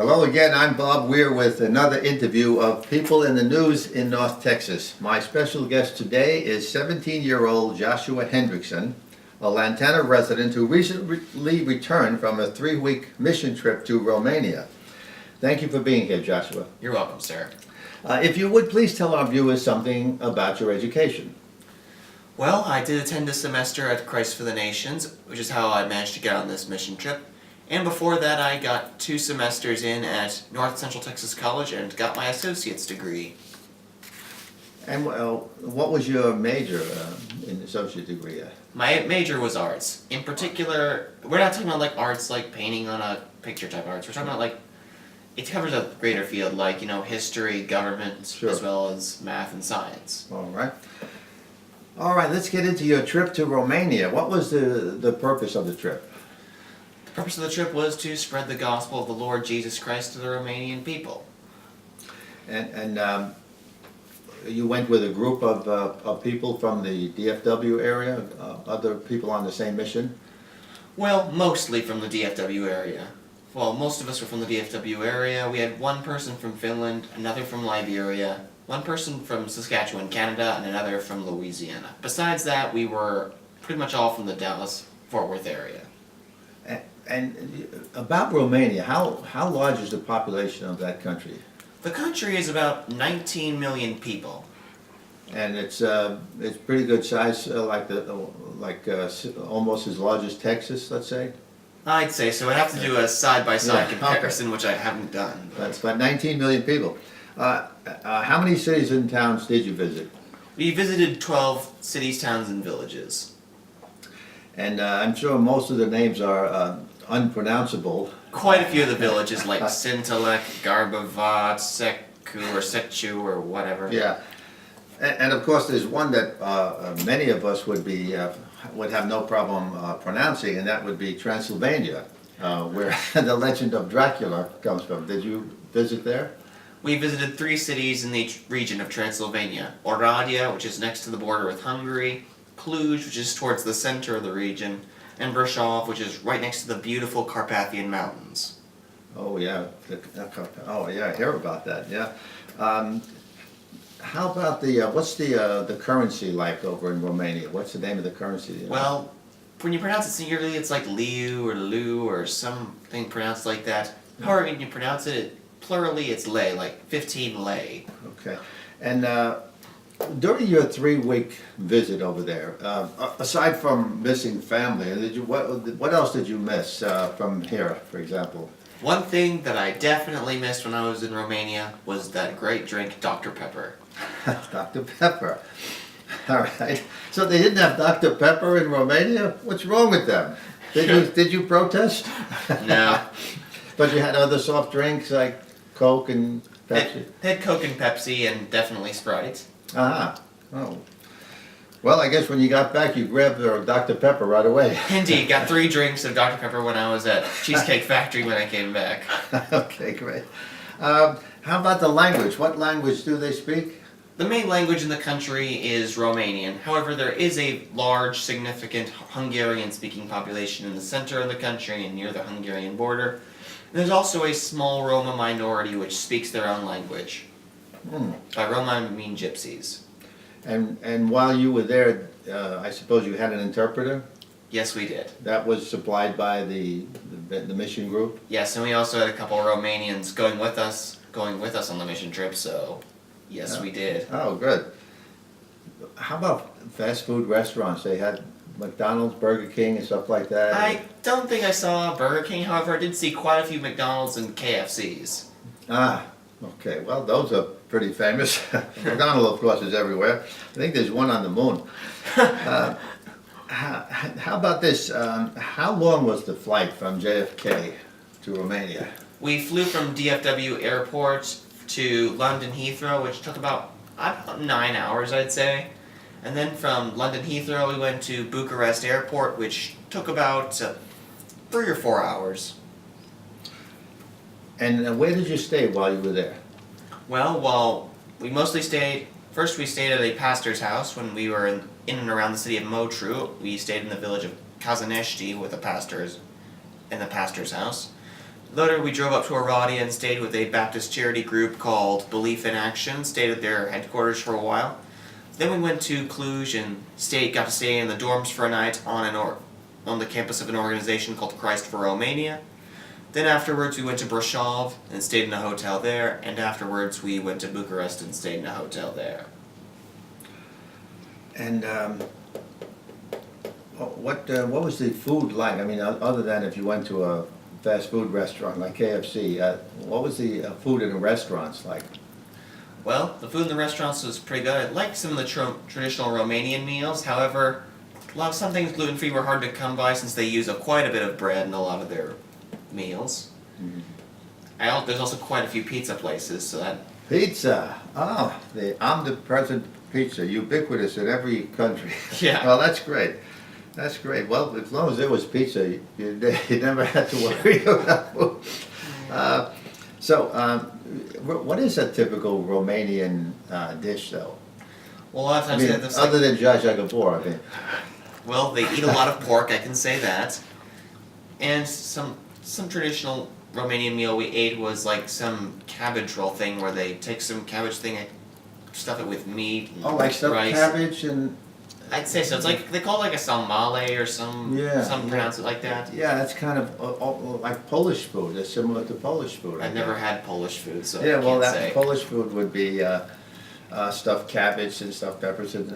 Hello again, I'm Bob Weir with another interview of People in the News in North Texas. My special guest today is 17-year-old Joshua Hendrickson, a Lantana resident who recently returned from a 3-week mission trip to Romania. Thank you for being here, Joshua. You're welcome, sir. If you would please tell our viewers something about your education. Well, I did attend a semester at Christ for the Nations, which is how I managed to get on this mission trip. And before that, I got 2 semesters in at North Central Texas College and got my associate's degree. And what was your major in the associate degree? My major was arts. In particular, we're not talking about like arts like painting on a picture type arts. We're talking about like, it covers a greater field like, history, government, Sure. as well as math and science. All right. All right, let's get into your trip to Romania. What was the purpose of the trip? The purpose of the trip was to spread the gospel of the Lord Jesus Christ to the Romanian people. And you went with a group of people from the DFW area, other people on the same mission? Well, mostly from the DFW area. Well, most of us were from the DFW area. We had one person from Finland, another from Liberia, one person from Saskatchewan, Canada, and another from Louisiana. Besides that, we were pretty much all from the Dallas-Fort Worth area. And about Romania, how large is the population of that country? The country is about 19 million people. And it's pretty good size, almost as large as Texas, let's say. I'd say so. I'd have to do a side-by-side comparison, which I haven't done. That's about 19 million people. How many cities and towns did you visit? We visited 12 cities, towns, and villages. And I'm sure most of the names are unpronounceable. Quite a few of the villages, like Sintalek, Garbavat, Seku, or Sechu, or whatever. Yeah. And of course, there's one that many of us would have no problem pronouncing, and that would be Transylvania, where the legend of Dracula comes from. Did you visit there? We visited 3 cities in the region of Transylvania. Oradea, which is next to the border with Hungary, Cluj, which is towards the center of the region, and Brasov, which is right next to the beautiful Carpathian Mountains. Oh yeah, I hear about that. Yeah. How about what's the currency like over in Romania? What's the name of the currency? Well, when you pronounce it singularly, it's like Liu or Lu or something pronounced like that. However, when you pronounce it plurally, it's lei, like 15 lei. Okay. And during your 3-week visit over there, aside from missing family, what else did you miss from here, for example? One thing that I definitely missed when I was in Romania was that great drink, Dr. Pepper. Dr. Pepper. All right. So they didn't have Dr. Pepper in Romania? What's wrong with them? Did you protest? No. But you had other soft drinks like Coke and Pepsi? They had Coke and Pepsi and definitely Sprite. Ah. Oh. Well, I guess when you got back, you grabbed Dr. Pepper right away. Indeed, got 3 drinks of Dr. Pepper when I was at Cheesecake Factory when I came back. Okay, great. How about the language? What language do they speak? The main language in the country is Romanian. However, there is a large, significant Hungarian-speaking population in the center of the country and near the Hungarian border. There's also a small Roma minority which speaks their own language. By Roma, I mean gypsies. And while you were there, I suppose you had an interpreter? Yes, we did. That was supplied by the mission group? Yes, and we also had a couple of Romanians going with us on the mission trip, so yes, we did. Oh, good. How about fast food restaurants? They had McDonald's, Burger King, and stuff like that? I don't think I saw Burger King, however, I did see quite a few McDonald's and KFCs. Ah, okay. Well, those are pretty famous. McDonald's, of course, is everywhere. I think there's one on the moon. How about this? How long was the flight from JFK to Romania? We flew from DFW Airport to London Heathrow, which took about 9 hours, I'd say. And then from London Heathrow, we went to Bucharest Airport, which took about 3 or 4 hours. And where did you stay while you were there? Well, we mostly stayed. First, we stayed at a pastor's house when we were in and around the city of Motru. We stayed in the village of Kazaneshti with the pastor's house. Later, we drove up to Oradea and stayed with a Baptist charity group called Belief in Action, stayed at their headquarters for a while. Then we went to Cluj and got to stay in the dorms for a night on the campus of an organization called Christ for Romania. Then afterwards we went to Brasov and stayed in a hotel there, and afterwards we went to Bucharest and stayed in a hotel there. And what was the food like? I mean, other than if you went to a fast food restaurant like KFC, what was the food in the restaurants like? Well, the food in the restaurants was pretty good. I liked some of the traditional Romanian meals. However, some things gluten-free were hard to come by since they use quite a bit of bread in a lot of their meals. Mm-hmm. There's also quite a few pizza places, so that... Pizza! Oh, the omnipresent pizza, ubiquitous in every country. Yeah. Well, that's great. That's great. Well, as long as there was pizza, you never had to worry about food. What is a typical Romanian dish, though? Well, a lot of I times mean, they have this, other than Jajagabor, I mean. well, they eat a lot of pork, I can say that. And some traditional Romanian meal we ate was like some cabbage roll thing where they take some cabbage thing and stuff it with meat and Oh, like stuffed rice. cabbage and... I'd say so. It's like, they call it like a salmale or some pronounce it like that. Yeah, that's kind of like Polish food. It's similar to Polish food. I've never had Polish food, so Yeah, I well, can't that say. Polish food would be stuffed cabbage and stuffed peppers and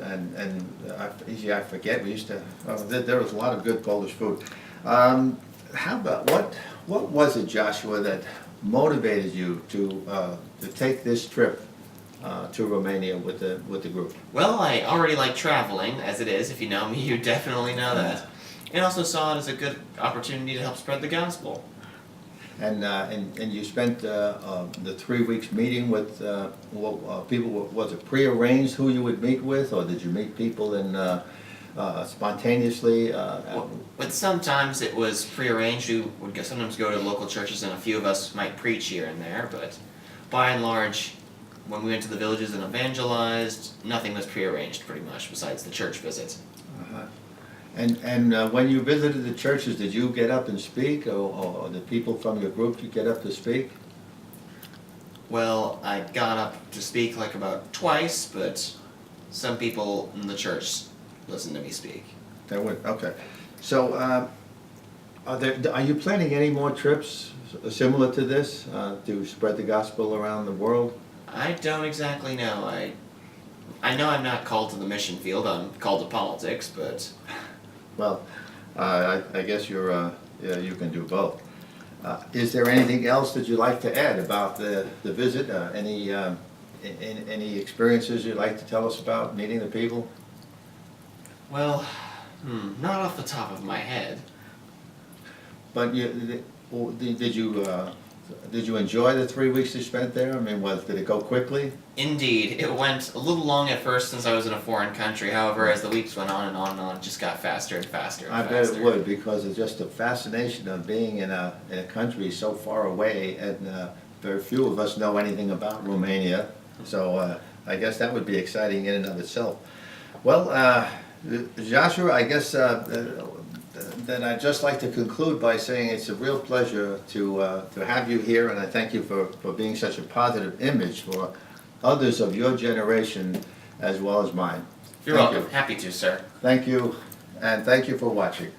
I forget. We used to. There was a lot of good Polish food. How about what was it, Joshua, that motivated you to take this trip to Romania with the group? Well, I already like traveling, as it is. If you know me, you definitely know that. And also saw it as a good opportunity to help spread the gospel. And you spent the 3 weeks meeting with people. Was it prearranged who you would meet with, or did you meet people spontaneously? But sometimes it was prearranged. We would sometimes go to local churches, and a few of us might preach here and there. But by and large, when we went to the villages and evangelized, nothing was prearranged, pretty much, besides the church visit. Uh-huh. And when you visited the churches, did you get up and speak, or the people from your group you get up to speak? Well, I got up to speak like about twice, but some people in the church listened to me speak. That would, okay. So, are you planning any more trips similar to this to spread the gospel around the world? I don't exactly know. I know I'm not called to the mission field. I'm called to politics, but... Well, I guess you can do both. Is there anything else that you'd like to add about the visit? Any experiences you'd like to tell us about meeting the people? Well, not off the top of my head. But did you enjoy the 3 weeks you spent there? I mean, did it go quickly? Indeed, it went a little long at first since I was in a foreign country. However, as the weeks went on and on and on, it just got faster and faster and I faster. bet it would, because it's just the fascination of being in a country so far away, and very few of us know anything about Romania. So I guess that would be exciting in and of itself. Well, Joshua, I guess then I'd just like to conclude by saying it's a real pleasure to have you here, and I thank you for being such a positive image for others of your generation as well as mine. You're welcome. Happy to, sir. Thank you, and thank you for watching.